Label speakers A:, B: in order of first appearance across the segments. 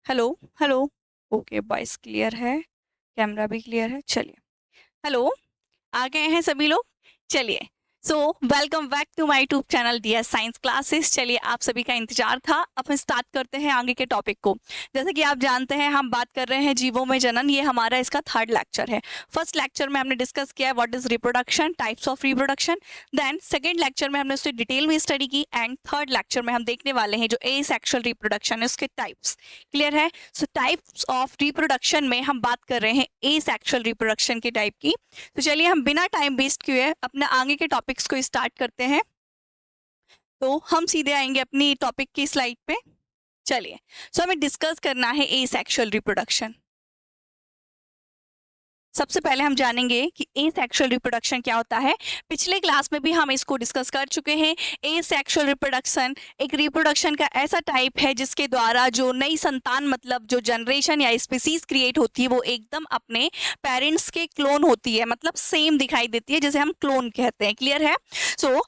A: Hello. Hello. Okay, voice clear है, camera भी clear है। चलिए, हेलो। आ गए हैं सभी लोग। चलिए, so welcome back to my YouTube channel dear science classes. चलिए, आप सभी का इंतजार था। अब हम स्टार्ट करते हैं आगे के टॉपिक को। जैसे कि आप जानते हैं, हम बात कर रहे हैं जीवों में जनन। ये हमारा इसका थर्ड लेक्चर है। फर्स्ट लेक्चर में हमने डिस्कस किया है what is reproduction, types of reproduction. Then second lecture में हमने उसकी डिटेल में स्टडी की, एंड थर्ड लेक्चर में हम देखने वाले हैं जो एसेक्सुअल रिप्रोडक्शन है उसके टाइप्स। क्लियर है? सो टाइप्स ऑफ रिप्रोडक्शन में हम बात कर रहे हैं एसेक्सुअल रिप्रोडक्शन के टाइप की। तो चलिए, हम बिना टाइम वेस्ट किए अपने आगे के टॉपिक्स को स्टार्ट करते हैं। तो हम सीधे आएंगे अपनी टॉपिक की स्लाइड पे। चलिए, सो हमें डिस्कस करना है एसेक्सुअल रिप्रोडक्शन। सबसे पहले हम जानेंगे कि एसेक्सुअल रिप्रोडक्शन क्या होता है। पिछले क्लास में भी हम इसको डिस्कस कर चुके हैं। एसेक्सुअल रिप्रोडक्शन एक रिप्रोडक्शन का ऐसा टाइप है जिसके द्वारा जो नई संतान, मतलब जो जनरेशन या स्पीसीज क्रिएट होती है, वो एकदम अपने पेरेंट्स के क्लोन होती है, मतलब सेम दिखाई देती है, जैसे हम क्लोन कहते हैं। क्लियर है? सो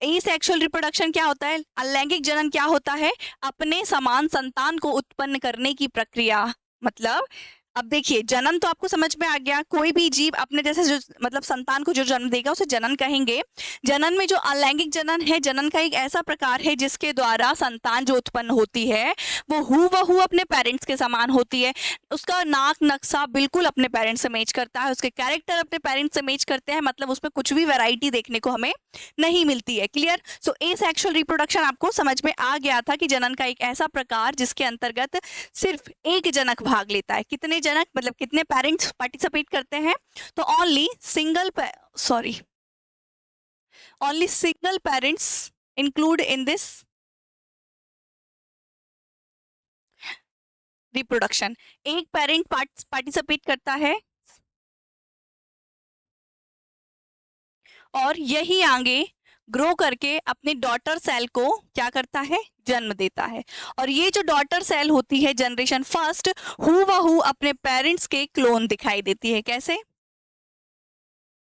A: एसेक्सुअल रिप्रोडक्शन क्या होता है? अलैंगिक जनन क्या होता है? अपने समान संतान को उत्पन्न करने की प्रक्रिया। मतलब अब देखिए, जनन तो आपको समझ में आ गया। कोई भी जीव अपने जैसे जो मतलब संतान को जो जन्म देगा उसे जनन कहेंगे। जनन में जो अलैंगिक जनन है, जनन का एक ऐसा प्रकार है जिसके द्वारा संतान जो उत्पन्न होती है वो हूबहू अपने पेरेंट्स के समान होती है। उसका नाक नक्शा बिल्कुल अपने पेरेंट्स से मैच करता है, उसके कैरेक्टर अपने पेरेंट्स से मैच करते हैं, मतलब उसमें कुछ भी वैरायटी देखने को हमें नहीं मिलती है। क्लियर? सो एसेक्सुअल रिप्रोडक्शन आपको समझ में आ गया था कि जनन का एक ऐसा प्रकार जिसके अंतर्गत सिर्फ एक जनक भाग लेता है। कितने जनक, मतलब कितने पेरेंट्स पार्टिसिपेट करते हैं? तो only single parents include in this reproduction. एक पेरेंट पार्टिसिपेट करता है और यही आगे ग्रो करके अपने डॉटर सेल को क्या करता है? जन्म देता है। और ये जो डॉटर सेल होती है, जनरेशन फर्स्ट, हूबहू अपने पेरेंट्स के क्लोन दिखाई देती है। कैसे?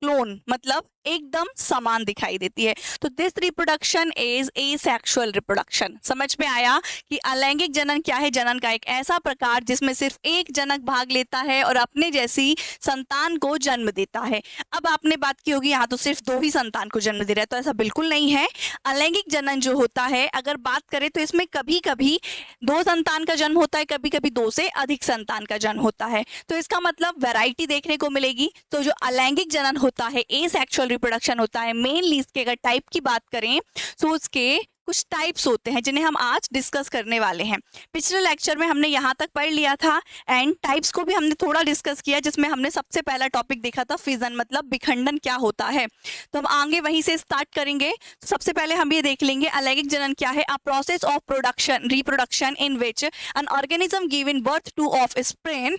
A: क्लोन मतलब एकदम समान दिखाई देती है। तो this reproduction is asexual reproduction. समझ में आया कि अलैंगिक जनन क्या है? जनन का एक ऐसा प्रकार जिसमें सिर्फ एक जनक भाग लेता है और अपने जैसी संतान को जन्म देता है। अब आपने बात की होगी, यहाँ तो सिर्फ दो ही संतान को जन्म दे रहा है, तो ऐसा बिल्कुल नहीं है। अलैंगिक जनन जो होता है, अगर बात करें तो इसमें कभी कभी दो संतान का जन्म होता है, कभी कभी दो से अधिक संतान का जन्म होता है। तो इसका मतलब वैरायटी देखने को मिलेगी। तो जो अलैंगिक जनन होता है, एसेक्सुअल रिप्रोडक्शन होता है, मेनली इसके अगर टाइप की बात करें तो उसके कुछ टाइप्स होते हैं जिन्हें हम आज डिस्कस करने वाले हैं। पिछले लेक्चर में हमने यहाँ तक पढ़ लिया था, एंड टाइप्स को भी हमने थोड़ा डिस्कस किया, जिसमें हमने सबसे पहला टॉपिक देखा था फिजन, मतलब विखंडन क्या होता है। तो हम आगे वहीं से स्टार्ट करेंगे। तो सबसे पहले हम ये देख लेंगे अलैंगिक जनन क्या है। A process of production reproduction in which an organism given birth to offspring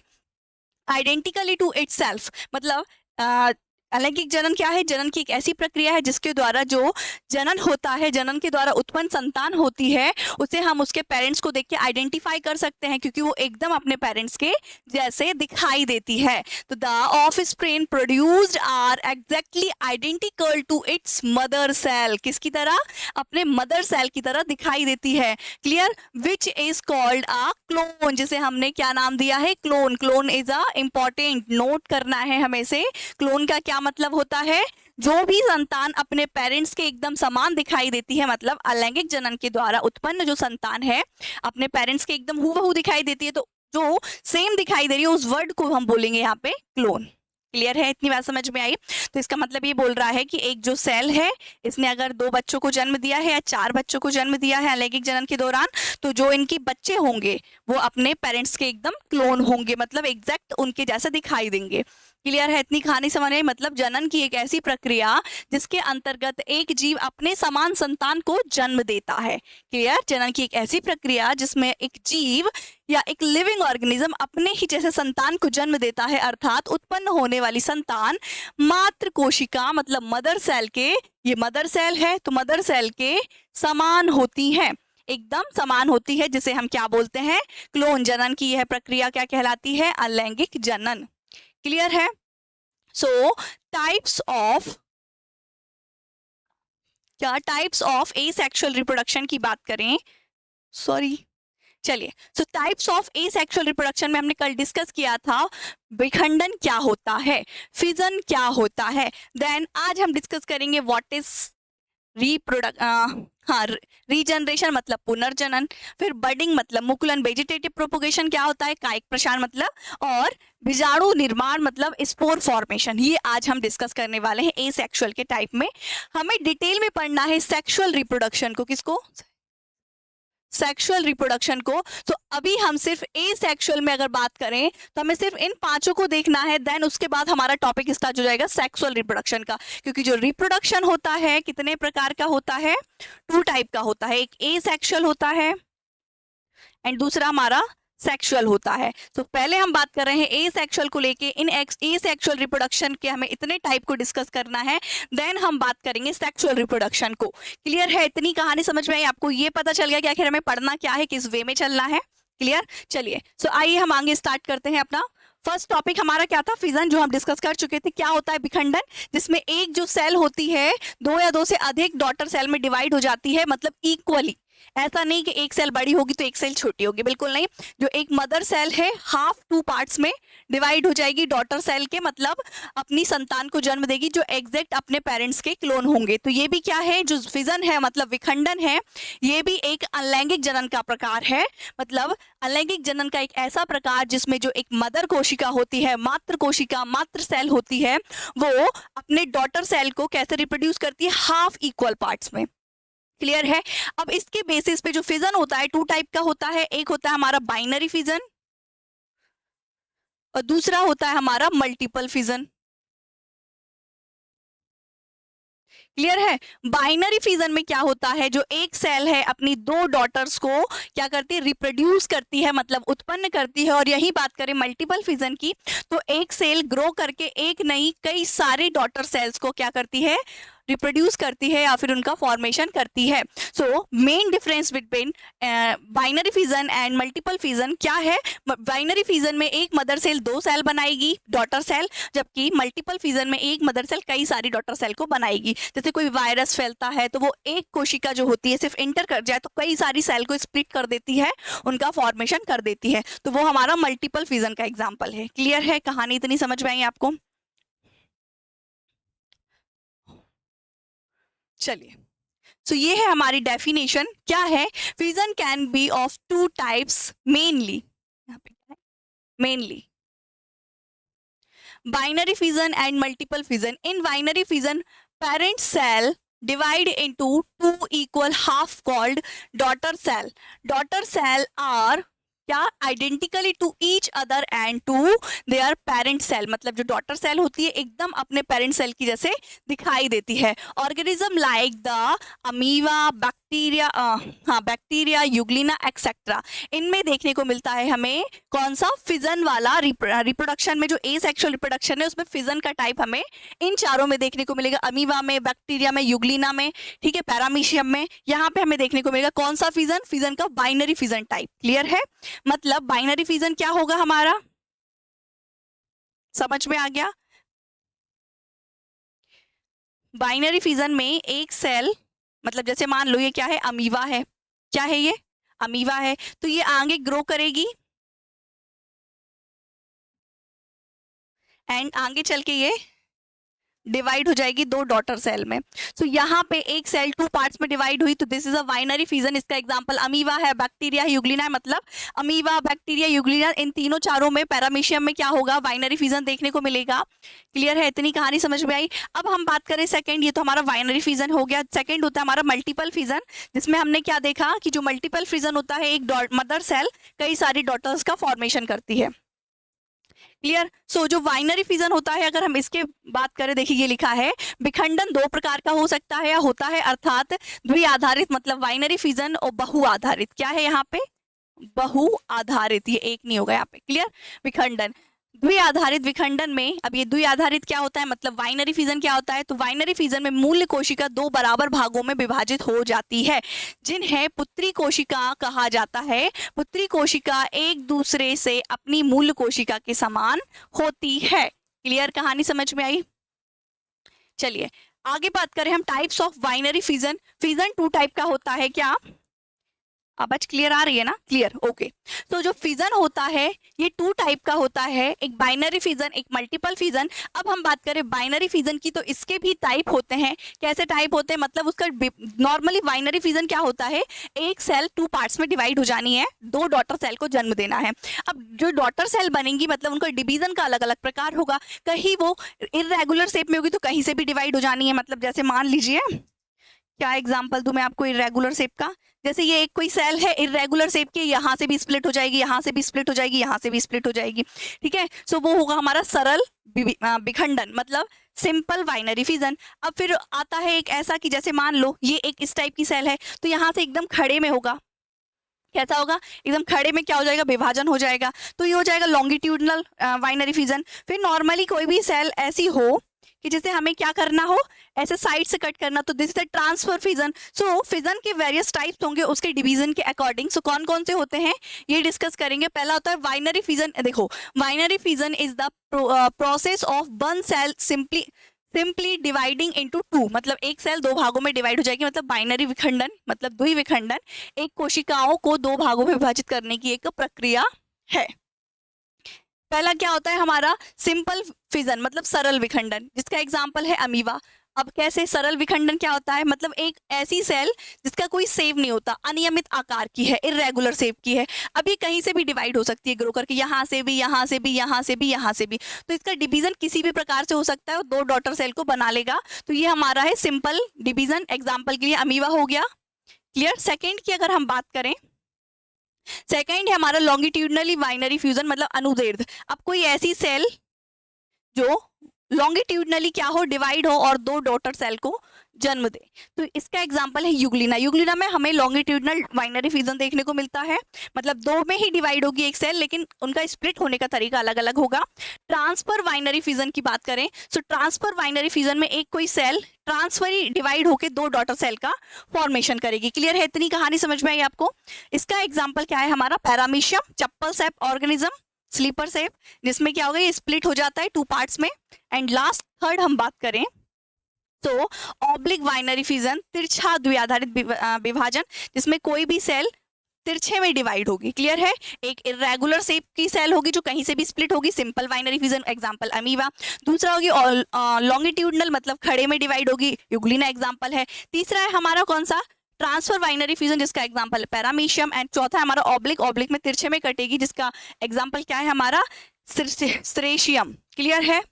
A: identically to itself. मतलब अलैंगिक जनन क्या है? जनन की एक ऐसी प्रक्रिया है जिसके द्वारा जो जनन होता है, जनन के द्वारा उत्पन्न संतान होती है, उसे हम उसके पेरेंट्स को देख के आइडेंटिफाई कर सकते हैं, क्योंकि वो एकदम अपने पेरेंट्स के जैसे दिखाई देती है। तो the offspring produced are exactly identical to its mother cell. किसकी तरह? अपने मदर सेल की तरह दिखाई देती है। Clear? Which is called a clone, जिसे हमने क्या नाम दिया है? Clone. Clone is a important, note करना है हमें से। क्लोन का क्या मतलब होता है? जो भी संतान अपने पेरेंट्स के एकदम समान दिखाई देती है, मतलब अलैंगिक जनन के द्वारा उत्पन्न जो संतान है अपने पेरेंट्स के एकदम हूबहू दिखाई देती है, तो जो सेम दिखाई दे रही है उस वर्ड को हम बोलेंगे यहाँ पे क्लोन। क्लियर है? इतनी बात समझ में आई? तो इसका मतलब ये बोल रहा है कि एक जो सेल है, इसने अगर दो बच्चों को जन्म दिया है या चार बच्चों को जन्म दिया है अलैंगिक जनन के दौरान, तो जो इनके बच्चे होंगे वो अपने पेरेंट्स के एकदम क्लोन होंगे, मतलब एग्जैक्ट उनके जैसा दिखाई देंगे। क्लियर है? इतनी कहानी समझ में आई? मतलब जनन की एक ऐसी प्रक्रिया जिसके अंतर्गत एक जीव अपने समान संतान को जन्म देता है। क्लियर? जनन की एक ऐसी प्रक्रिया जिसमें एक जीव या एक लिविंग ऑर्गेनिज्म अपने ही जैसे संतान को जन्म देता है, अर्थात उत्पन्न होने वाली संतान मात्र कोशिका, मतलब मदर सेल के, ये मदर सेल है तो मदर सेल के समान होती है, एकदम समान होती है, जिसे हम क्या बोलते हैं? क्लोन। जनन की यह प्रक्रिया क्या कहलाती है? अलैंगिक जनन। क्लियर है? सो टाइप्स ऑफ क्या टाइप्स ऑफ एसेक्सुअल रिप्रोडक्शन की बात करें, सॉरी, चलिए, सो टाइप्स ऑफ एसेक्सुअल रिप्रोडक्शन में हमने कल डिस्कस किया था विखंडन क्या होता है, फिजन क्या होता है। देन आज हम डिस्कस करेंगे व्हाट इज रीजनरेशन मतलब पुनर्जनन, फिर बडिंग मतलब मुकुलन वेजिटेटिव प्रोपोगेशन क्या होता है, कायिक प्रसार मतलब, और बीजाणु निर्माण मतलब स्पोर फॉर्मेशन। ये आज हम डिस्कस करने वाले हैं एसेक्सुअल के टाइप में। हमें डिटेल में पढ़ना है सेक्सुअल रिप्रोडक्शन को, किसको, सेक्सुअल रिप्रोडक्शन को। तो अभी हम सिर्फ एसेक्सुअल में अगर बात करें तो हमें सिर्फ इन पांचों को देखना है, देन उसके बाद हमारा टॉपिक स्टार्ट हो जाएगा सेक्सुअल रिप्रोडक्शन का। क्योंकि जो रिप्रोडक्शन होता है कितने प्रकार का होता है, 2 टाइप का होता है, एक एसेक्सुअल होता है एंड दूसरा हमारा सेक्सुअल होता है। तो पहले हम बात कर रहे हैं एसेक्सुअल को लेके, इन एसेक्सुअल रिप्रोडक्शन के हमें इतने टाइप को डिस्कस करना है, देन हम बात करेंगे सेक्सुअल रिप्रोडक्शन को। क्लियर है, इतनी कहानी समझ में आई आपको, ये पता चल गया कि आखिर हमें पढ़ना क्या है, किस वे में चलना है। क्लियर, चलिए सो आइए हम आगे स्टार्ट करते हैं अपना। फर्स्ट टॉपिक हमारा क्या था, फिजन, जो हम डिस्कस कर चुके थे। क्या होता है विखंडन, जिसमें एक जो सेल होती है 2 या 2 से अधिक डॉटर सेल में डिवाइड हो जाती है, मतलब इक्वली। ऐसा नहीं कि एक सेल बड़ी होगी तो एक सेल छोटी होगी, बिल्कुल नहीं। जो एक मदर सेल है हाफ 2 पार्ट्स में डिवाइड हो जाएगी डॉटर सेल के, मतलब अपनी संतान को जन्म देगी जो एग्जैक्ट अपने पेरेंट्स के क्लोन होंगे। तो ये भी क्या है, जो फिजन है मतलब विखंडन है, ये भी एक अलैंगिक जनन का प्रकार है। मतलब अलैंगिक जनन का एक ऐसा प्रकार जिसमें जो एक मदर कोशिका होती है, मातृ कोशिका, मातृ सेल होती है, वो अपने डॉटर सेल को कैसे रिप्रोड्यूस करती है, हाफ इक्वल पार्ट्स में। क्लियर है। अब इसके बेसिस पे जो फिजन होता है 2 टाइप का होता है, एक होता है हमारा बाइनरी फिजन और दूसरा होता है हमारा मल्टीपल फिजन। क्लियर है। बाइनरी फिजन में क्या होता है, जो एक सेल है अपनी 2 डॉटर्स को क्या करती है, रिप्रोड्यूस करती है, मतलब उत्पन्न करती है। और यही बात करें मल्टीपल फिजन की, तो एक सेल ग्रो करके एक नहीं कई सारे डॉटर सेल्स को क्या करती है, रिप्रोड्यूस करती है या फिर उनका फॉर्मेशन करती है। So main difference between binary fission and multiple fission क्या है, बाइनरी फिजन में एक मदर सेल 2 सेल बनाएगी डॉटर सेल, जबकि मल्टीपल फिजन में एक मदर सेल कई सारी डॉटर सेल को बनाएगी। जैसे कोई वायरस फैलता है तो वो एक कोशिका जो होती है सिर्फ इंटर कर जाए तो कई सारी सेल को स्प्लिट कर देती है, उनका फॉर्मेशन कर देती है, तो वो हमारा मल्टीपल फिजन का एग्जाम्पल है। क्लियर है, कहानी इतनी समझ में आई आपको। चलिए, सो ये है हमारी डेफिनेशन। क्या है, fission can be of 2 types mainly, यहाँ पे mainly binary fission and multiple fission. In binary fission parent cell divide into 2 equal half called daughter cell. Daughter cell are क्या, identically to each other and to their parent cell. मतलब जो daughter cell होती है एकदम अपने parent cell की जैसे दिखाई देती है। Organism like the amoeba, bacteria, bacteria, Euglena etcetera, इनमें देखने को मिलता है हमें कौन सा, फिजन वाला रिप्रोडक्शन में। जो एसेक्सुअल रिप्रोडक्शन है उसमें फिजन का टाइप हमें इन चारों में देखने को मिलेगा, अमीबा में, बैक्टीरिया में, यूग्लिना में, ठीक है, पैरामीशियम में। यहाँ पे हमें देखने को मिलेगा कौन सा फिजन, फिजन का बाइनरी फिजन टाइप। क्लियर है, मतलब बाइनरी फिजन क्या होगा हमारा, समझ में आ गया। बाइनरी फिजन में एक सेल, मतलब जैसे मान लो ये क्या है, अमीबा है, क्या है ये, अमीबा है, तो ये आगे ग्रो करेगी एंड आगे चल के ये डिवाइड हो जाएगी 2 डॉटर सेल में। सो यहाँ पे एक सेल 2 पार्ट्स में डिवाइड हुई, तो this is a binary fission. इसका एग्जांपल अमीबा है, बैक्टीरिया है, यूग्लिना है। मतलब अमीबा, बैक्टीरिया, यूग्लिना, इन तीनों चारों में पैरामीशियम में क्या होगा, बाइनरी फिजन देखने को मिलेगा। क्लियर है, इतनी कहानी समझ में आई। अब हम बात करें सेकेंड, ये तो हमारा बाइनरी फिजन हो गया। सेकेंड होता है हमारा मल्टीपल फिजन, जिसमें हमने क्या देखा कि जो मल्टीपल फिजन होता है एक मदर सेल कई सारी डॉटर्स का फॉर्मेशन करती है। क्लियर। सो जो बाइनरी फिजन होता है, अगर हम इसके बात करें, देखिए ये लिखा है विखंडन 2 प्रकार का हो सकता है या होता है, अर्थात द्विआधारित मतलब बाइनरी फिजन और बहु आधारित। क्या है यहाँ पे, बहु आधारित, ये एक नहीं होगा यहाँ पे। क्लियर, विखंडन द्विआधारित विखंडन में, अब ये द्विआधारित क्या होता है, मतलब बाइनरी फिजन क्या होता है, तो बाइनरी फिजन में मूल कोशिका 2 बराबर भागों में विभाजित हो जाती है, जिन्हें पुत्री कोशिका कहा जाता है। पुत्री कोशिका एक दूसरे से अपनी मूल कोशिका के समान होती है। क्लियर, कहानी समझ में आई। चलिए आगे बात करें हम types of binary fission. Fission 2 type का होता है, क्या, आवाज क्लियर आ रही है ना? Clear, okay. तो जो फिजन होता है ये 2 टाइप का होता है, एक बाइनरी फिजन, एक मल्टीपल फिजन। अब हम बात करें बाइनरी फिजन की, तो इसके भी टाइप होते हैं। कैसे टाइप होते हैं, मतलब उसका नॉर्मली बाइनरी फिजन क्या होता है, एक सेल 2 पार्ट्स में डिवाइड हो जानी है, 2 डॉटर सेल को जन्म देना है। अब जो डॉटर सेल बनेंगी मतलब उनका डिवीजन का अलग अलग प्रकार होगा, कहीं वो इरेगुलर शेप में होगी तो कहीं से भी डिवाइड हो जानी है। मतलब जैसे मान लीजिए, क्या एग्जांपल दूं मैं आपको इरेगुलर शेप का, जैसे ये एक कोई सेल है इरेगुलर शेप की, यहाँ से भी स्प्लिट हो जाएगी, यहाँ से भी स्प्लिट हो जाएगी, यहाँ से भी स्प्लिट हो जाएगी, ठीक है। सो वो होगा हमारा सरल विखंडन, मतलब सिंपल बाइनरी फिजन। अब फिर आता है एक ऐसा कि जैसे मान लो ये एक इस टाइप की सेल है, तो यहाँ से एकदम खड़े में होगा, कैसा होगा, एकदम खड़े में क्या हो जाएगा, विभाजन हो जाएगा, तो ये हो जाएगा लॉन्गिट्यूडनल बाइनरी फिजन। फिर नॉर्मली कोई भी सेल ऐसी हो कि जिसे हमें क्या करना हो, ऐसे साइड से कट करना, तो this is the transfer fission. So fission के वेरियस टाइप्स होंगे उसके डिवीजन के अकॉर्डिंग। सो कौन कौन से होते हैं ये डिस्कस करेंगे। पहला होता है बाइनरी फिजन। देखो, binary fission is the process of one cell simply dividing into 2, मतलब एक सेल 2 भागों में डिवाइड हो जाएगी, मतलब बाइनरी विखंडन, मतलब द्विविखंडन, एक कोशिकाओं को 2 भागों में विभाजित करने की एक प्रक्रिया है। पहला क्या होता है हमारा सिंपल फिजन, मतलब सरल विखंडन, जिसका एग्जांपल है अमीबा। अब कैसे सरल विखंडन क्या होता है, मतलब एक ऐसी सेल जिसका कोई शेप नहीं होता, अनियमित आकार की है, इरेगुलर शेप की है, अब ये कहीं से भी डिवाइड हो सकती है, ग्रो करके यहाँ से भी, यहाँ से भी, यहाँ से भी, यहाँ से भी, तो इसका डिवीजन किसी भी प्रकार से हो सकता है और 2 डॉटर सेल को बना लेगा। तो ये हमारा है सिंपल डिवीजन, एग्जाम्पल के लिए अमीबा हो गया। क्लियर। सेकेंड की अगर हम बात करें, सेकेंड है हमारा लॉन्गिट्यूडनली बाइनरी फ्यूजन, मतलब अनुदैर्ध्य। अब कोई ऐसी सेल जो लॉन्गिट्यूडनली क्या हो, डिवाइड हो और 2 डॉटर सेल को जन्म दे, तो इसका एग्जांपल है यूग्लिना। यूग्लिना में हमें लॉन्गिट्यूडनल बाइनरी फ्यूजन देखने को मिलता है, मतलब 2 में ही डिवाइड होगी एक सेल, लेकिन उनका स्प्लिट होने का तरीका अलग अलग होगा। ट्रांसफर बाइनरी फ्यूजन की बात करें, सो ट्रांसफर बाइनरी फ्यूजन में एक कोई सेल ट्रांसफरी डिवाइड होकर 2 डॉटर सेल का फॉर्मेशन करेगी। क्लियर है, इतनी कहानी समझ में आई आपको। इसका एग्जाम्पल क्या है हमारा, पैरामीशियम, चप्पल शेप ऑर्गेनिज्म, स्लीपर शेप, जिसमें क्या होगा, ये स्प्लिट हो जाता है 2 पार्ट्स में। एंड लास्ट थर्ड हम बात करें तो ऑब्लिक बाइनरी फिजन, तिरछा द्विआधारित विभाजन, जिसमें कोई भी सेल तिरछे में डिवाइड होगी। क्लियर है, एक इरेगुलर शेप की सेल होगी जो कहीं से भी स्प्लिट होगी, simple binary fission, example amoeba. दूसरा होगी लॉन्गिट्यूडनल, मतलब खड़े में डिवाइड होगी, यूग्लिना एग्जांपल है। तीसरा है हमारा कौन सा, ट्रांसफर बाइनरी फ्यूजन, जिसका एग्जांपल है पैरामीशियम। एंड चौथा है हमारा ऑब्लिक, ऑब्लिक में तिरछे में कटेगी, जिसका एग्जांपल क्या है हमारा, स्ट्रेशियम। क्लियर है,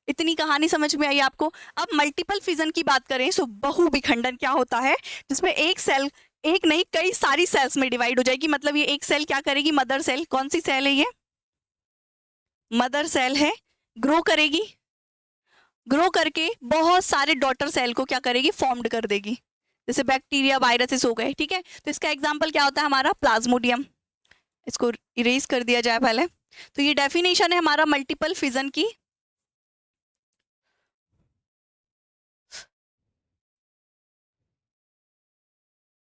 A: इतनी कहानी समझ में आई आपको। अब मल्टीपल फिजन की बात करें, सो बहु विखंडन क्या होता है, जिसमें एक सेल, एक नहीं कई सारी सेल्स में डिवाइड हो जाएगी। मतलब ये एक सेल क्या करेगी, मदर सेल, कौन सी सेल है ये, मदर सेल है, ग्रो करेगी, ग्रो करके बहुत सारे डॉटर सेल को क्या करेगी, फॉर्म्ड कर देगी, जैसे बैक्टीरिया, वायरसेस हो गए, ठीक है। तो इसका एग्जांपल क्या होता है हमारा, प्लाज्मोडियम। इसको इरेज कर दिया जाए पहले। तो ये डेफिनेशन है हमारा मल्टीपल फिजन की।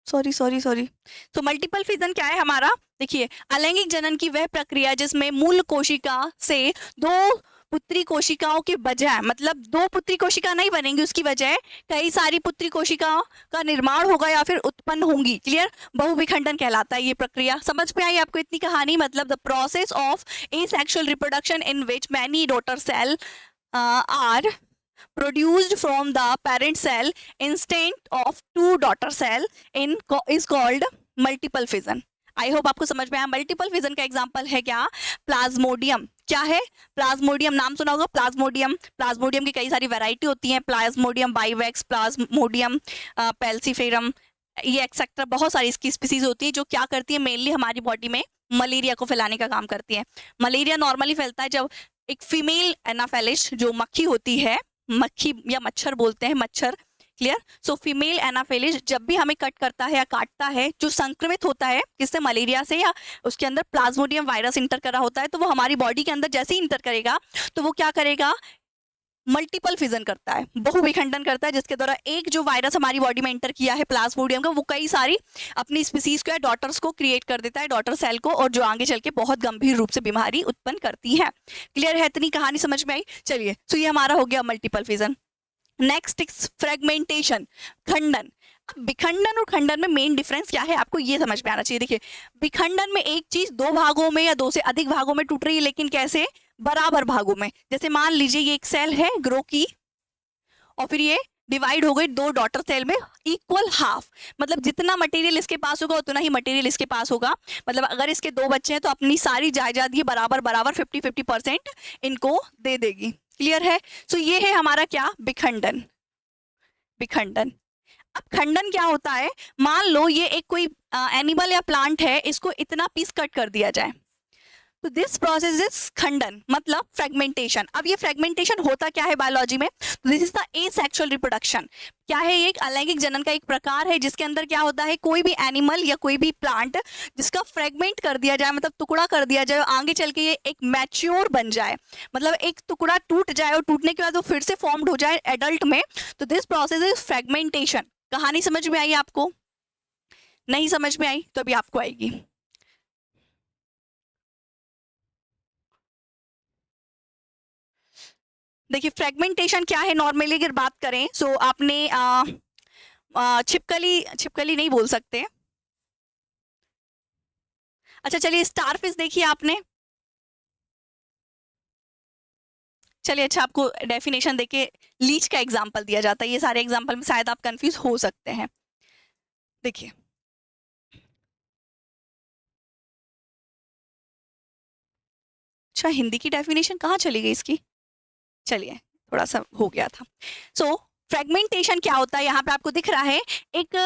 A: सॉरी। तो मल्टीपल फिजन क्या है हमारा, देखिए, अलैंगिक जनन की वह प्रक्रिया जिसमें मूल कोशिका से 2 पुत्री कोशिकाओं के बजाय, मतलब 2 पुत्री कोशिका नहीं बनेंगी, उसकी बजाय कई सारी पुत्री कोशिकाओं का निर्माण होगा या फिर उत्पन्न होंगी। क्लियर, बहुविखंडन कहलाता है ये प्रक्रिया। समझ में आई आपको इतनी कहानी, मतलब the process of asexual reproduction in which many daughter cell are produced from the parent cell instead of 2 daughter cell is called multiple fission। I hope आपको समझ में आया। मल्टीपल फिजन का एग्जांपल है क्या, प्लाज्मोडियम। क्या है, प्लाज्मोडियम, नाम सुना होगा प्लाज्मोडियम। प्लाज्मोडियम की कई सारी वैरायटी होती हैं, प्लाज्मोडियम बाइवेक्स, प्लाज्मोडियम पेल्सिफेरम, ये एक्सेट्रा, बहुत सारी इसकी स्पीसीज होती है जो क्या करती है, मेनली हमारी बॉडी में मलेरिया को फैलाने का काम करती है। मलेरिया नॉर्मली फैलता है जब एक फीमेल एनाफेलिस, जो मक्खी होती है, मक्खी या मच्छर बोलते हैं, मच्छर। क्लियर, सो फीमेल एनाफेलिस जब भी हमें कट करता है या काटता है, जो संक्रमित होता है किससे, मलेरिया से, या उसके अंदर प्लाज्मोडियम वायरस इंटर करा होता है, तो वो हमारी बॉडी के अंदर जैसे ही इंटर करेगा तो वो क्या करेगा, मल्टीपल फिजन करता है, बहुविखंडन करता है, जिसके द्वारा एक जो वायरस हमारी बॉडी में एंटर किया है प्लाज्मोडियम का, वो कई सारी अपनी स्पीसीज को या डॉटर्स को क्रिएट कर देता है, डॉटर सेल को, और जो आगे चल के बहुत गंभीर रूप से बीमारी उत्पन्न करती है। क्लियर है, इतनी कहानी समझ में आई। चलिए, तो ये हमारा हो गया मल्टीपल फिजन। नेक्स्ट फ्रेगमेंटेशन, खंडन। अब विखंडन और खंडन में मेन डिफरेंस क्या है आपको ये समझ में आना चाहिए। देखिए, विखंडन में एक चीज दो भागों में या दो से अधिक भागों में टूट रही है, लेकिन कैसे, बराबर भागों में। जैसे मान लीजिए ये एक सेल है, ग्रो की, और फिर ये डिवाइड हो गई दो डॉटर सेल में, इक्वल हाफ, मतलब जितना मटेरियल इसके पास होगा उतना ही मटेरियल इसके पास होगा। मतलब अगर इसके दो बच्चे हैं तो अपनी सारी जायदाद ये बराबर बराबर 50-50% इनको दे देगी। क्लियर है? सो ये है हमारा क्या, विखंडन। विखंडन। अब खंडन क्या होता है, मान लो ये एक कोई एनिमल या प्लांट है, इसको इतना पीस कट कर दिया जाए, तो दिस प्रोसेस इज खंडन, मतलब फ्रेगमेंटेशन। अब ये फ्रेगमेंटेशन होता क्या है बायोलॉजी में, this is the asexual reproduction. क्या है, ये एक अलैंगिक जनन का एक प्रकार है, जिसके अंदर क्या होता है, कोई भी एनिमल या कोई भी प्लांट जिसका फ्रेगमेंट कर दिया जाए, मतलब टुकड़ा कर दिया जाए, आगे चल के ये एक मैच्योर बन जाए, मतलब एक टुकड़ा टूट जाए और टूटने के बाद वो फिर से फॉर्म्ड हो जाए एडल्ट में, तो दिस प्रोसेस इज फ्रेगमेंटेशन। कहानी समझ में आई आपको? नहीं समझ में आई तो अभी आपको आएगी। देखिए, फ्रेगमेंटेशन क्या है नॉर्मली अगर बात करें, सो आपने छिपकली, छिपकली नहीं बोल सकते, अच्छा चलिए स्टारफिश देखिए आपने, चलिए अच्छा आपको डेफिनेशन देके लीच का एग्जांपल दिया जाता है, ये सारे एग्जांपल में शायद आप कंफ्यूज हो सकते हैं। देखिए, अच्छा हिंदी की डेफिनेशन कहाँ चली गई इसकी, चलिए थोड़ा सा हो गया था। सो फ्रेगमेंटेशन क्या होता है, यहाँ पे आपको दिख रहा है एक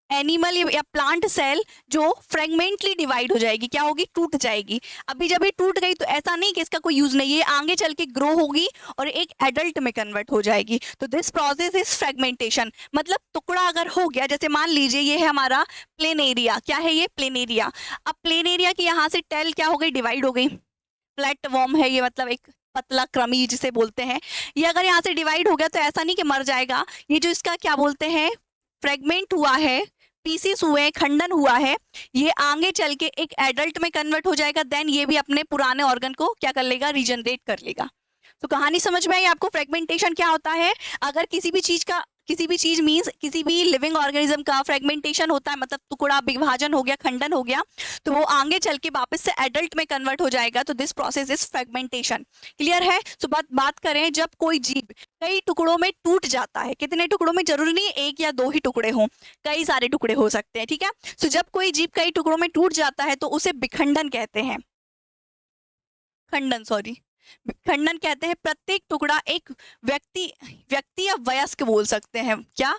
A: एनिमल या प्लांट सेल जो फ्रेगमेंटली डिवाइड हो जाएगी, क्या होगी, टूट जाएगी। अभी जब ये टूट गई तो ऐसा नहीं कि इसका कोई यूज नहीं है, आगे चल के ग्रो होगी और एक एडल्ट में कन्वर्ट हो जाएगी, तो दिस प्रोसेस इज फ्रेगमेंटेशन। मतलब टुकड़ा अगर हो गया, जैसे मान लीजिए ये है हमारा प्लेन एरिया, क्या है ये, प्लेन एरिया। अब प्लेन एरिया की यहाँ से टेल क्या हो गई, डिवाइड हो गई, प्लेटवॉर्म है ये, मतलब एक पतला क्रमी जिसे बोलते हैं, ये अगर यहाँ से डिवाइड हो गया तो ऐसा नहीं कि मर जाएगा, ये जो इसका क्या बोलते हैं, फ्रेगमेंट हुआ है, पीसीस हुए हैं, खंडन हुआ है, ये आगे चल के एक एडल्ट में कन्वर्ट हो जाएगा, देन ये भी अपने पुराने ऑर्गन को क्या कर लेगा, रीजनरेट कर लेगा। तो कहानी समझ में आई आपको, फ्रेगमेंटेशन क्या होता है, अगर किसी भी चीज का, किसी भी चीज मींस किसी भी लिविंग ऑर्गेनिज्म का फ्रेगमेंटेशन होता है, मतलब टुकड़ा विभाजन हो गया, खंडन हो गया, तो वो आगे चल के वापस से एडल्ट में कन्वर्ट हो जाएगा, तो this process is fragmentation. Clear है? तो बात करें, जब कोई जीव कई टुकड़ों में टूट जाता है, कितने टुकड़ों में, जरूरी नहीं एक या दो ही टुकड़े हों, कई सारे टुकड़े हो सकते हैं, ठीक है। तो जब कोई जीव कई टुकड़ों में टूट जाता है तो उसे विखंडन कहते हैं, खंडन सॉरी, खंडन कहते हैं। प्रत्येक टुकड़ा एक व्यक्ति व्यक्ति या वयस्क बोल सकते हैं, क्या,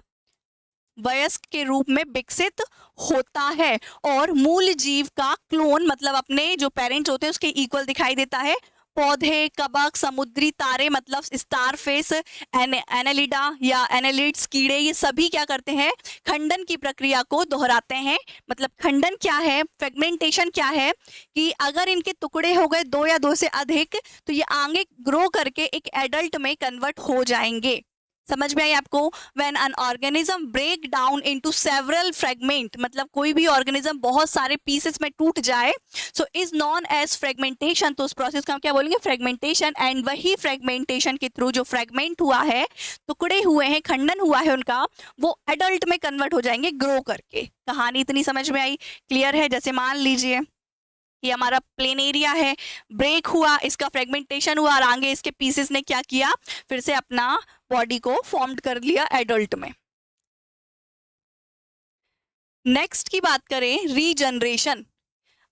A: वयस्क के रूप में विकसित होता है और मूल जीव का क्लोन, मतलब अपने जो पेरेंट्स होते हैं उसके इक्वल दिखाई देता है। पौधे, कवक, समुद्री तारे, मतलब स्टारफिश, एनालिडा या एनालिड्स, कीड़े, ये सभी क्या करते हैं, खंडन की प्रक्रिया को दोहराते हैं। मतलब खंडन क्या है, फ्रेगमेंटेशन क्या है, कि अगर इनके टुकड़े हो गए दो या दो से अधिक, तो ये आगे ग्रो करके एक एडल्ट में कन्वर्ट हो जाएंगे। समझ में आई आपको? When an organism break down into several fragment, मतलब कोई भी ऑर्गेनिज्म बहुत सारे पीसेस में टूट जाए, so is known as fragmentation, तो उस प्रोसेस का हम क्या बोलेंगे, फ्रेगमेंटेशन। एंड वही फ्रेगमेंटेशन के थ्रू जो फ्रेगमेंट हुआ है, टुकड़े हुए हैं, खंडन हुआ है उनका, वो एडल्ट में कन्वर्ट हो जाएंगे ग्रो करके। कहानी इतनी समझ में आई? क्लियर है? जैसे मान लीजिए ये हमारा प्लेन एरिया है, ब्रेक हुआ, इसका फ्रेगमेंटेशन हुआ और आगे इसके पीसेस ने क्या किया, फिर से अपना बॉडी को फॉर्म्ड कर लिया एडल्ट में। नेक्स्ट की बात करें, रीजनरेशन।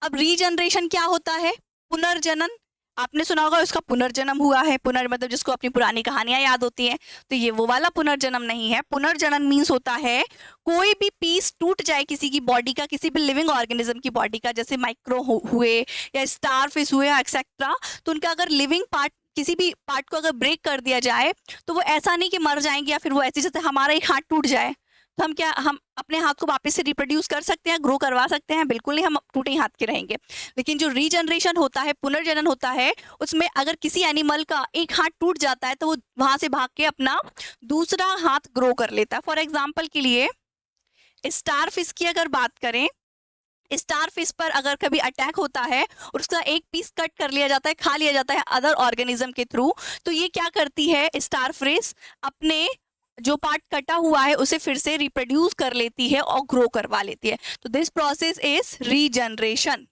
A: अब रीजनरेशन क्या होता है, पुनर्जनन। आपने सुना होगा उसका पुनर्जन्म हुआ है, मतलब जिसको अपनी पुरानी कहानियां याद होती हैं, तो ये वो वाला पुनर्जन्म नहीं है। पुनर्जनन मीन्स होता है कोई भी पीस टूट जाए किसी की बॉडी का, किसी भी लिविंग ऑर्गेनिज्म की बॉडी का, जैसे माइक्रो हुए या स्टारफिश हुए एक्सेट्रा, तो उनका अगर लिविंग पार्ट, किसी भी पार्ट को अगर ब्रेक कर दिया जाए, तो वो ऐसा नहीं कि मर जाएंगे, या फिर वो ऐसे जैसे हमारा एक हाथ टूट जाए तो हम क्या, हम अपने हाथ को वापस से रिप्रोड्यूस कर सकते हैं, ग्रो करवा सकते हैं? बिल्कुल नहीं, हम टूटे हाथ के रहेंगे। लेकिन जो रीजनरेशन होता है, पुनर्जनन होता है, उसमें अगर किसी एनिमल का एक हाथ टूट जाता है तो वो वहां से भाग के अपना दूसरा हाथ ग्रो कर लेता है। फॉर एग्जाम्पल के लिए स्टारफिश की अगर बात करें, स्टारफिश पर अगर कभी अटैक होता है और उसका एक पीस कट कर लिया जाता है, खा लिया जाता है अदर ऑर्गेनिज्म के थ्रू, तो ये क्या करती है, स्टारफिश अपने जो पार्ट कटा हुआ है उसे फिर से रिप्रोड्यूस कर लेती है और ग्रो करवा लेती है। तो दिस प्रोसेस इज रीजनरेशन।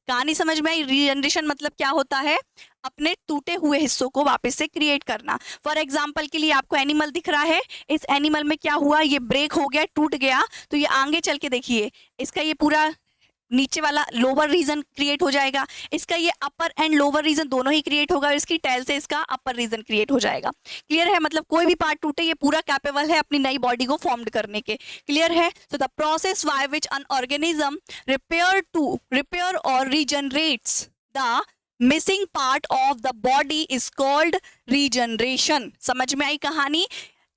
A: कहानी समझ में आई? रीजनरेशन मतलब क्या होता है? अपने टूटे हुए हिस्सों को वापस से क्रिएट करना। फॉर एग्जाम्पल के लिए आपको एनिमल दिख रहा है, इस एनिमल में क्या हुआ, ये ब्रेक हो गया, टूट गया, तो ये आगे चल के देखिए इसका ये पूरा नीचे वाला लोअर रीजन क्रिएट हो जाएगा, इसका ये अपर एंड लोअर रीजन दोनों ही क्रिएट होगा, और इसकी टेल से इसका अपर रीजन क्रिएट हो जाएगा। क्लियर है? मतलब कोई भी पार्ट टूटे ये पूरा कैपेबल है अपनी नई बॉडी को फॉर्म करने के। क्लियर है? So the process by which an organism repair or regenerates the missing part of the body is called regeneration. समझ में आई कहानी?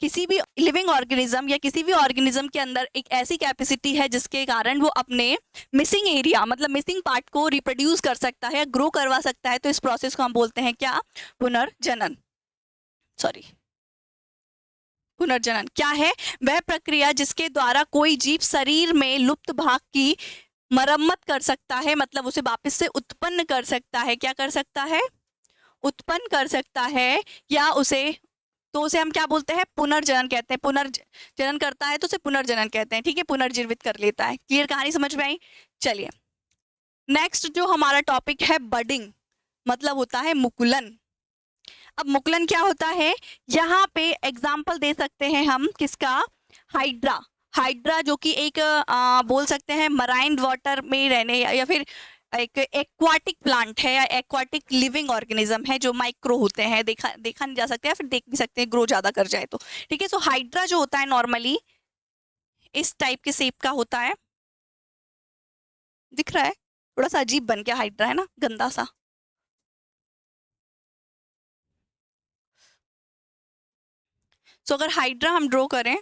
A: किसी भी लिविंग ऑर्गेनिज्म या किसी भी ऑर्गेनिज्म के अंदर एक ऐसी कैपेसिटी है जिसके कारण वो अपने मिसिंग एरिया मतलब मिसिंग पार्ट को रिप्रोड्यूस कर सकता है, ग्रो करवा सकता है। तो इस प्रोसेस को हम बोलते हैं क्या? पुनर्जनन। पुनर्जनन क्या है? वह प्रक्रिया जिसके द्वारा कोई जीव शरीर में लुप्त भाग की मरम्मत कर सकता है, मतलब उसे वापस से उत्पन्न कर सकता है। क्या कर सकता है? उत्पन्न कर सकता है, या उसे हम क्या बोलते हैं? पुनर्जनन कहते हैं। पुनर्जनन करता है तो उसे पुनर्जनन कहते हैं। ठीक है, पुनर्जीवित कर लेता है। क्लियर? कहानी समझ में आई? चलिए नेक्स्ट जो हमारा टॉपिक है बडिंग, मतलब होता है मुकुलन। अब मुकुलन क्या होता है? यहाँ पे एग्जाम्पल दे सकते हैं हम किसका? हाइड्रा जो कि एक बोल सकते हैं मराइन वाटर में रहने या फिर एक एक्वाटिक प्लांट है या एक्वाटिक लिविंग ऑर्गेनिज्म है जो माइक्रो होते हैं, देखा नहीं जा सकता है, फिर देख भी सकते हैं ग्रो ज्यादा कर जाए तो। ठीक है, सो हाइड्रा जो होता है नॉर्मली इस टाइप के शेप का होता है। दिख रहा है? थोड़ा सा अजीब बन गया हाइड्रा, है ना, गंदा सा। सो अगर हाइड्रा हम ड्रॉ करें,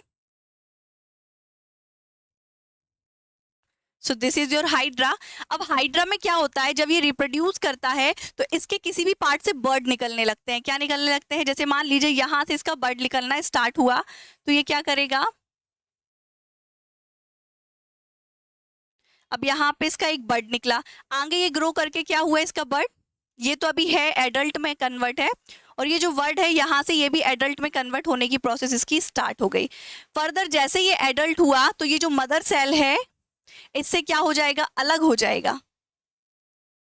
A: so this is your hydra. अब हाइड्रा में क्या होता है? जब ये रिप्रोड्यूस करता है तो इसके किसी भी पार्ट से बर्ड निकलने लगते हैं। क्या निकलने लगते हैं? जैसे मान लीजिए यहां से इसका बर्ड निकलना स्टार्ट हुआ, तो ये क्या करेगा? अब यहाँ पे इसका एक बर्ड निकला, आगे ये ग्रो करके क्या हुआ इसका बर्ड? ये तो अभी है एडल्ट में कन्वर्ट है, और ये जो वर्ड है यहाँ से ये भी एडल्ट में कन्वर्ट होने की प्रोसेस इसकी स्टार्ट हो गई। फर्दर जैसे ये एडल्ट हुआ तो ये जो मदर सेल है इससे क्या हो जाएगा? अलग हो जाएगा।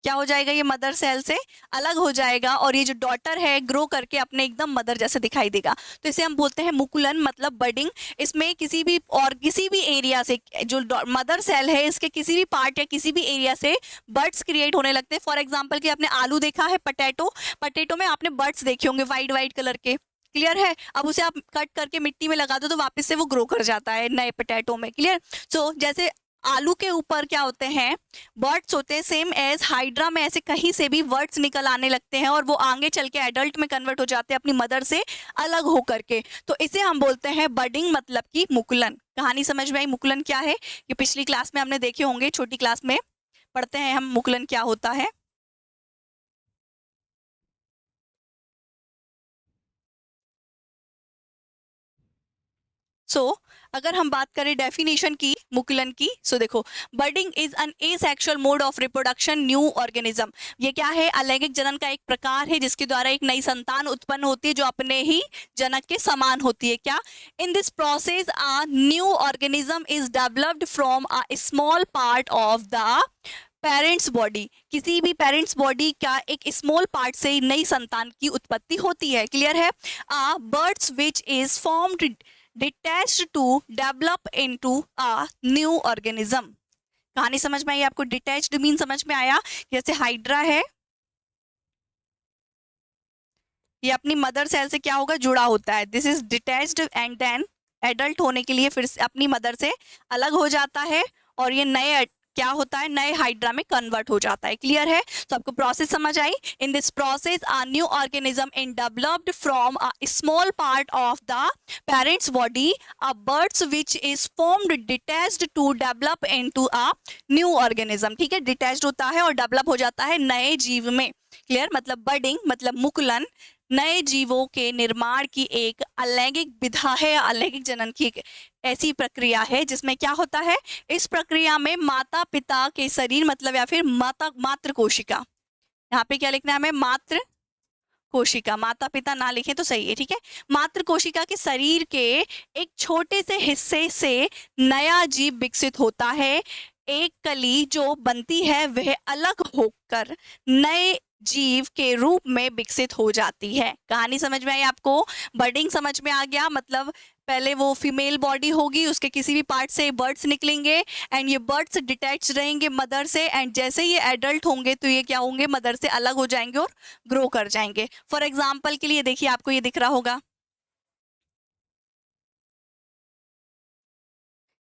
A: क्या हो जाएगा? ये मदर सेल से अलग हो जाएगा, और ये जो डॉटर है ग्रो करके अपने एकदम मदर जैसे दिखाई देगा। तो इसे हम बोलते हैं मुकुलन, मतलब बडिंग। इसमें किसी भी एरिया से जो मदर सेल है इसके किसी भी पार्ट या किसी भी एरिया से बर्ड्स क्रिएट होने लगते हैं। फॉर एग्जाम्पल कि आपने आलू देखा है, पटेटो में आपने बर्ड्स देखे होंगे वाइट वाइट कलर के। क्लियर है? अब उसे आप कट करके मिट्टी में लगा दो तो वापस से वो ग्रो कर जाता है नए पोटैटो में। क्लियर? सो जैसे आलू के ऊपर क्या होते हैं? बर्ड्स होते हैं। सेम एज हाइड्रा में ऐसे कहीं से भी वर्ड्स निकल आने लगते हैं और वो आगे चल के एडल्ट में कन्वर्ट हो जाते हैं अपनी मदर से अलग हो करके। तो इसे हम बोलते हैं बडिंग, मतलब कि मुकुलन। कहानी समझ में आई? मुकुलन क्या है? ये पिछली क्लास में हमने देखे होंगे, छोटी क्लास में पढ़ते हैं हम मुकुलन क्या होता है। अगर हम बात करें डेफिनेशन की मुकुलन की, देखो, budding is an asexual mode of reproduction new organism. ये क्या है? अलैंगिक जनन का एक प्रकार है जिसके द्वारा एक नई संतान उत्पन्न होती है जो अपने ही जनक के समान होती है। क्या? इन this process a new organism is developed from a small part of the parents body. किसी भी पेरेंट्स बॉडी का एक स्मॉल पार्ट से नई संतान की उत्पत्ति होती है। क्लियर है? Buds which is formed detached to develop into a new organism. कहानी समझ में आई आपको? डिटैच्ड मीन समझ में आया? जैसे हाइड्रा है, ये अपनी मदर सेल से क्या होगा? जुड़ा होता है। This is detached and then adult होने के लिए फिर से अपनी मदर से अलग हो जाता है और ये नए क्या होता है? नए हाइड्रा में कन्वर्ट हो जाता है। क्लियर है? तो आपको प्रोसेस समझ आई? In this process a new organism in developed from a small part of the parents body a buds which is formed detached to develop into a new organism. ठीक है, डिटैच्ड होता है और डेवलप हो जाता है नए जीव में। क्लियर? मतलब बर्डिंग मतलब मुकुलन नए जीवों के निर्माण की एक अलैंगिक विधा है, अलैंगिक जनन की एक ऐसी प्रक्रिया है जिसमें क्या होता है? इस प्रक्रिया में माता पिता के शरीर मतलब या फिर मात्र कोशिका, यहाँ पे क्या लिखना है हमें? मात्र कोशिका, माता पिता ना लिखें तो सही है, ठीक है। मातृ कोशिका के शरीर के एक छोटे से हिस्से से नया जीव विकसित होता है। एक कली जो बनती है वह अलग होकर नए जीव के रूप में विकसित हो जाती है। कहानी समझ में आई आपको? बर्डिंग समझ में आ गया, मतलब पहले वो फीमेल बॉडी होगी, उसके किसी भी पार्ट से बर्ड्स निकलेंगे एंड ये बर्ड्स डिटैच रहेंगे मदर से, एंड जैसे ये एडल्ट होंगे तो ये क्या होंगे, मदर से अलग हो जाएंगे और ग्रो कर जाएंगे। फॉर एग्जाम्पल के लिए देखिए, आपको ये दिख रहा होगा,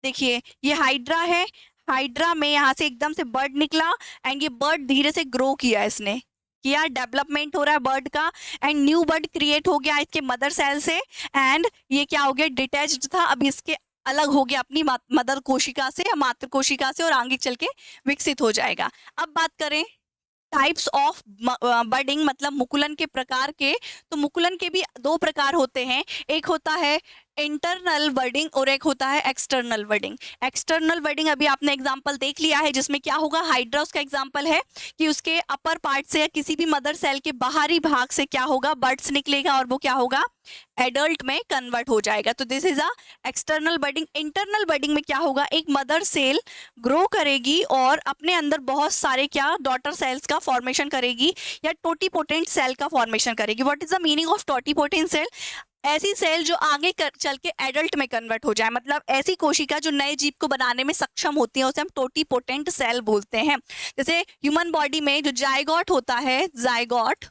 A: देखिए ये हाइड्रा है। हाइड्रा में यहाँ से एकदम से बर्ड निकला एंड ये बर्ड धीरे से ग्रो किया, इसने किया, डेवलपमेंट हो रहा है बर्ड का, एंड न्यू बर्ड क्रिएट हो गया इसके मदर सेल से, एंड ये क्या हो गया, डिटैच्ड था, अब इसके अलग हो गया अपनी मदर कोशिका से या मातृ कोशिका से, और आगे चल के विकसित हो जाएगा। अब बात करें टाइप्स ऑफ बर्डिंग, मतलब मुकुलन के प्रकार के, तो मुकुलन के भी दो प्रकार होते हैं, एक होता है इंटरनल बर्डिंग और एक होता है एक्सटर्नल बर्डिंग। एक्सटर्नल बर्डिंग अभी आपने एग्जांपल देख लिया है, जिसमें क्या होगा, हाइड्रा उसका एग्जांपल है कि उसके अपर पार्ट से या किसी भी मदर सेल के बाहरी भाग से क्या होगा, बर्ड्स निकलेगा और वो क्या होगा, एडल्ट में कन्वर्ट हो जाएगा। तो this is a external budding. Internal budding में क्या होगा, एक मदर सेल ग्रो करेगी और अपने अंदर बहुत सारे क्या डॉटर सेल्स का फॉर्मेशन करेगी या टोटीपोटेंट सेल का फॉर्मेशन करेगी। What is the meaning of totipotent cell? ऐसी सेल जो आगे चल के एडल्ट में कन्वर्ट हो जाए, मतलब ऐसी कोशिका जो नए जीव को बनाने में सक्षम होती है, उसे हम टोटीपोटेंट सेल बोलते हैं। जैसे ह्यूमन बॉडी में जो जायगोट होता है, जायगोट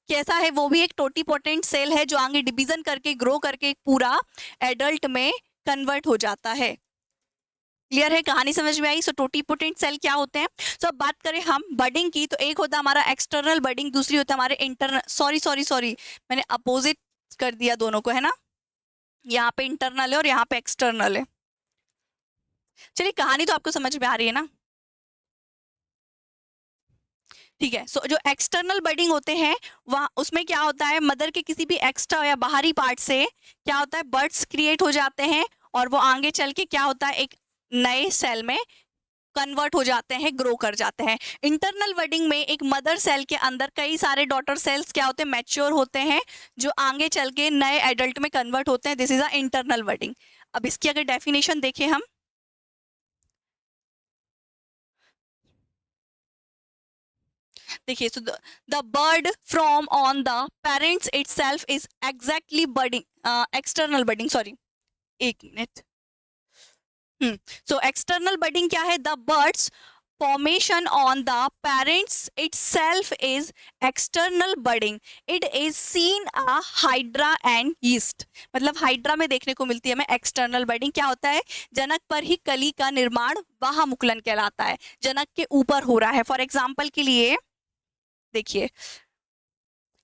A: कैसा है, वो भी एक टोटीपोटेंट सेल है जो आगे डिवीजन करके ग्रो करके एक पूरा एडल्ट में कन्वर्ट हो जाता है। क्लियर है? कहानी समझ में आई? सो टोटीपोटेंट सेल क्या होते हैं? सो अब बात करें हम बर्डिंग की, तो एक होता है हमारा एक्सटर्नल बर्डिंग, दूसरी होता है हमारे इंटरनल, सॉरी मैंने अपोजिट कर दिया दोनों को, है ना, यहाँ पे इंटरनल है और यहाँ पे एक्सटर्नल है। चलिए, कहानी तो आपको समझ में आ रही है ना? ठीक है। सो जो एक्सटर्नल बर्डिंग होते हैं, वहाँ उसमें क्या होता है, मदर के किसी भी एक्स्ट्रा या बाहरी पार्ट से क्या होता है, बर्ड्स क्रिएट हो जाते हैं और वो आगे चल के क्या होता है, एक नए सेल में कन्वर्ट हो जाते हैं, ग्रो कर जाते हैं। इंटरनल बर्डिंग में एक मदर सेल के अंदर कई सारे डॉटर सेल्स क्या होते हैं, मैच्योर होते हैं, जो आगे चल के नए एडल्ट में कन्वर्ट होते हैं। This is a internal budding. अब इसकी अगर डेफिनेशन देखें हम, देखिए, so the bird from on the parents itself is exactly budding, external budding, sorry, एक मिनट। सो एक्सटर्नल बर्डिंग क्या है, the birds formation on the parents itself is external budding. It is seen a hydra and yeast. मतलब hydra में देखने को मिलती है हमें एक्सटर्नल बर्डिंग। क्या होता है, जनक पर ही कली का निर्माण वह मुकुलन कहलाता है, जनक के ऊपर हो रहा है। फॉर एग्जाम्पल के लिए देखिए,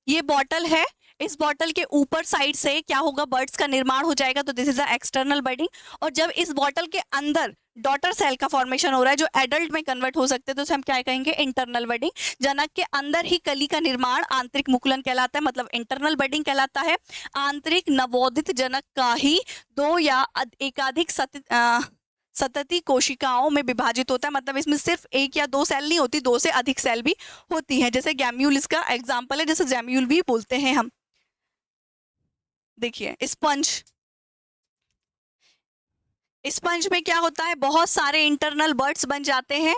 A: ये बॉटल है, इस बॉटल के ऊपर साइड से क्या होगा, बर्ड्स का निर्माण हो जाएगा, तो दिस इज द एक्सटर्नल बर्डिंग। और जब इस बॉटल के अंदर डॉटर सेल का फॉर्मेशन हो रहा है जो एडल्ट में कन्वर्ट हो सकते हैं, तो उसे हम क्या कहेंगे, इंटरनल बर्डिंग। जनक के अंदर ही कली का निर्माण आंतरिक मुकुलन कहलाता है, मतलब इंटरनल बर्डिंग कहलाता है। आंतरिक नवोदित जनक का ही दो या एकाधिक सतती कोशिकाओं में विभाजित होता है, मतलब इसमें सिर्फ एक या दो सेल नहीं होती, दो से अधिक सेल भी होती है। जैसे गैम्यूल इसका एग्जाम्पल है, जैसे जैम्यूल भी बोलते हैं हम। देखिए स्पंज, स्पंज में क्या होता है, बहुत सारे इंटरनल बर्ड्स बन जाते हैं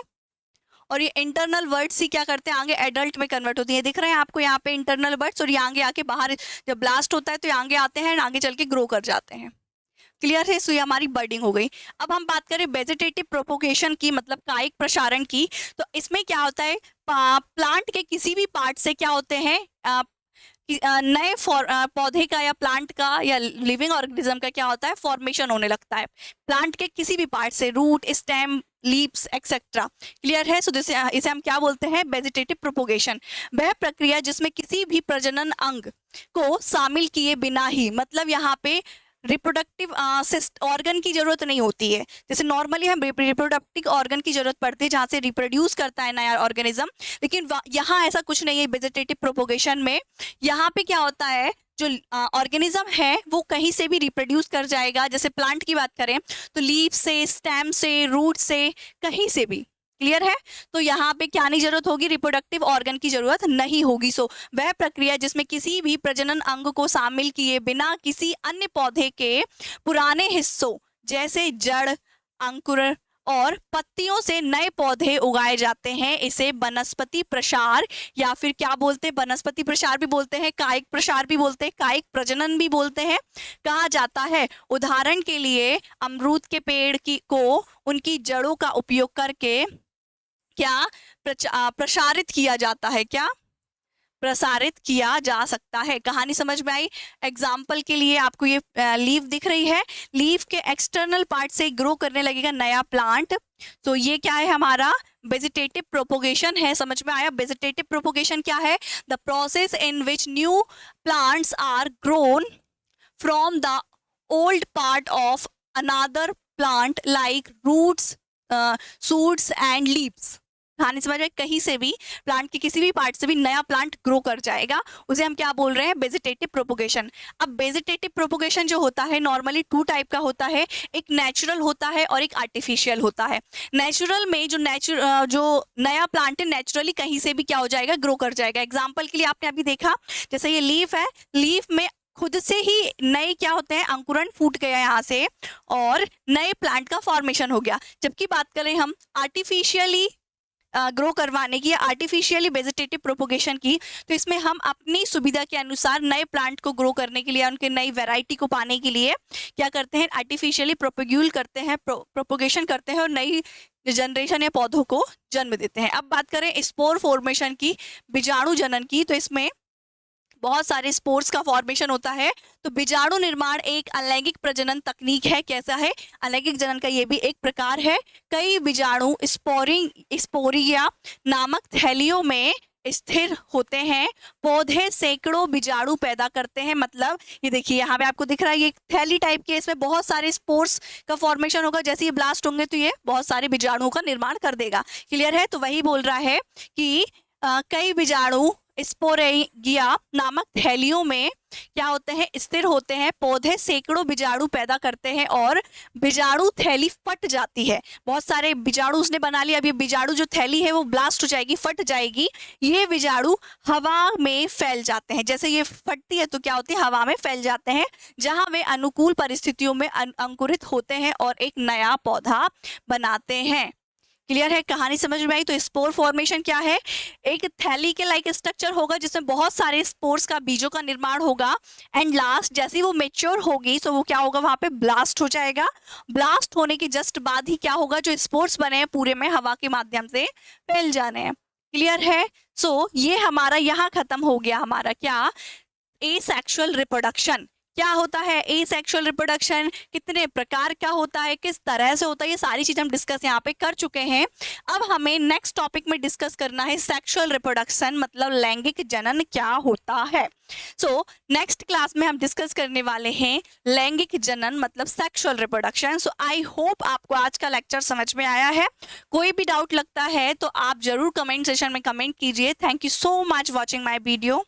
A: और ये इंटरनल बर्ड्स ही क्या करते हैं, आगे एडल्ट में कन्वर्ट होती है। दिख रहे हैं आपको यहाँ पे इंटरनल बर्ड्स, और ये आगे आके बाहर जब ब्लास्ट होता है तो ये आगे आते हैं, आगे चल के ग्रो कर जाते हैं। क्लियर है? सो ये हमारी बर्डिंग हो गई। अब हम बात करें वेजिटेटिव प्रोपोगेशन की, मतलब कायिक प्रसारण की, तो इसमें क्या होता है, प्लांट के किसी भी पार्ट से क्या होते हैं, नए पौधे का या प्लांट का या लिविंग ऑर्गेनिज्म का क्या होता है, फॉर्मेशन होने लगता है प्लांट के किसी भी पार्ट से, root, stem, leaves etcetera. Clear है? सो इसे हम क्या बोलते हैं, वेजिटेटिव प्रोपोगेशन। वह प्रक्रिया जिसमें किसी भी प्रजनन अंग को शामिल किए बिना ही, मतलब यहाँ पे रिप्रोडक्टिव ऑर्गन की जरूरत नहीं होती है, जैसे नॉर्मली हम रिप्रोडक्टिव ऑर्गन की जरूरत पड़ती है जहाँ से रिप्रोड्यूस करता है नया ऑर्गेनिज्म, लेकिन यहाँ ऐसा कुछ नहीं है वेजिटेटिव प्रोपोगेशन में। यहाँ पे क्या होता है, जो ऑर्गेनिज्म है वो कहीं से भी रिप्रोड्यूस कर जाएगा। जैसे प्लांट की बात करें तो लीफ से, स्टेम से, रूट से, कहीं से भी। क्लियर है? तो यहाँ पे क्या नहीं जरूरत होगी, रिप्रोडक्टिव ऑर्गन की जरूरत नहीं होगी। सो वह प्रक्रिया जिसमें किसी भी प्रजनन अंग को शामिल किए बिना किसी अन्य पौधे के पुराने हिस्सों जैसे जड़, अंकुर और पत्तियों से नए पौधे उगाए जाते हैं, इसे वनस्पति प्रसार या फिर क्या बोलते हैं, वनस्पति प्रसार भी बोलते हैं, कायिक प्रसार भी बोलते हैं, कायिक प्रजनन भी बोलते हैं, कहा जाता है। उदाहरण के लिए अमरूद के पेड़ की को उनकी जड़ों का उपयोग करके क्या प्रसारित किया जाता है, क्या प्रसारित किया जा सकता है। कहानी समझ में आई? एग्जाम्पल के लिए आपको ये लीफ दिख रही है, लीफ के एक्सटर्नल पार्ट से ग्रो करने लगेगा नया प्लांट। तो ये क्या है हमारा वेजिटेटिव प्रोपोगेशन है। समझ में आया? वेजिटेटिव प्रोपोगेशन क्या है? The process in which new plants are grown from the old part of another plant like roots, shoots and leaves. कहानी समझ में? कहीं से भी प्लांट के किसी भी पार्ट से भी नया प्लांट ग्रो कर जाएगा, उसे हम क्या बोल रहे हैं? Vegetative propagation. अब वेजिटेटिव प्रोपोगेशन जो होता है नॉर्मली 2 टाइप का होता है, एक नेचुरल होता है और एक आर्टिफिशियल होता है। नेचुरल में जो नया प्लांट है नेचुरली कहीं से भी क्या हो जाएगा? ग्रो कर जाएगा। एग्जाम्पल के लिए आपने अभी देखा, जैसे ये लीफ है, लीफ में खुद से ही नए क्या होते हैं? अंकुरन फूट गया यहाँ से और नए प्लांट का फॉर्मेशन हो गया। जबकि बात करें हम आर्टिफिशियली ग्रो करवाने की, आर्टिफिशियली वेजिटेटिव प्रोपोगेशन की, तो इसमें हम अपनी सुविधा के अनुसार नए प्लांट को ग्रो करने के लिए, उनके नई वैरायटी को पाने के लिए क्या करते हैं? आर्टिफिशियली प्रोपोग्यूल करते हैं, प्रोपोगेशन करते हैं और नई जनरेशन या पौधों को जन्म देते हैं। अब बात करें स्पोर फॉर्मेशन की, बीजाणु जनन की, तो इसमें बहुत सारे स्पोर्स का फॉर्मेशन होता है। तो बीजाणु निर्माण एक अलैंगिक प्रजनन तकनीक है। कैसा है? अलैंगिक जनन का ये भी एक प्रकार है। कई बीजाणु स्पोरिया नामक थैलियों में स्थिर होते हैं। पौधे सैकड़ों बीजाणु पैदा करते हैं। मतलब ये देखिए यहाँ पे आपको दिख रहा है, ये थैली टाइप के, इसमें बहुत सारे स्पोर्स का फॉर्मेशन होगा। जैसे ये ब्लास्ट होंगे तो ये बहुत सारे बीजाणुओं का निर्माण कर देगा। क्लियर है? तो वही बोल रहा है कि कई बीजाणु स्पोरेगिया नामक थैलियों में क्या होते हैं? स्थिर होते हैं। पौधे सैकड़ों बीजाणु पैदा करते हैं और बीजाणु थैली फट जाती है। बहुत सारे बीजाणु उसने बना लिया, अब ये बीजाणु जो थैली है वो ब्लास्ट हो जाएगी, फट जाएगी। ये बीजाणु हवा में फैल जाते हैं। जैसे ये फटती है तो क्या होती है? हवा में फैल जाते हैं, जहां वे अनुकूल परिस्थितियों में अंकुरित होते हैं और एक नया पौधा बनाते हैं। क्लियर है? कहानी समझ में आई? तो स्पोर फॉर्मेशन क्या है? एक थैली के लाइक स्ट्रक्चर होगा जिसमें बहुत सारे स्पोर्स का, बीजों का निर्माण होगा एंड लास्ट जैसे ही वो मेच्योर होगी तो वो क्या होगा? वहां पे ब्लास्ट हो जाएगा। ब्लास्ट होने के जस्ट बाद ही क्या होगा? जो स्पोर्स बने हैं पूरे में हवा के माध्यम से फैल जाने हैं। क्लियर है? सो ये हमारा यहाँ खत्म हो गया हमारा क्या? Asexual reproduction. क्या होता है एसेक्सुअल रिप्रोडक्शन? कितने प्रकार का होता है? किस तरह से होता है? ये सारी चीज हम डिस्कस यहाँ पे कर चुके हैं। अब हमें नेक्स्ट टॉपिक में डिस्कस करना है सेक्सुअल रिप्रोडक्शन, मतलब लैंगिक जनन क्या होता है। सो नेक्स्ट क्लास में हम डिस्कस करने वाले हैं लैंगिक जनन मतलब sexual reproduction. So I hope आपको आज का लेक्चर समझ में आया है। कोई भी डाउट लगता है तो आप जरूर कमेंट सेशन में कमेंट कीजिए। Thank you so much watching my video.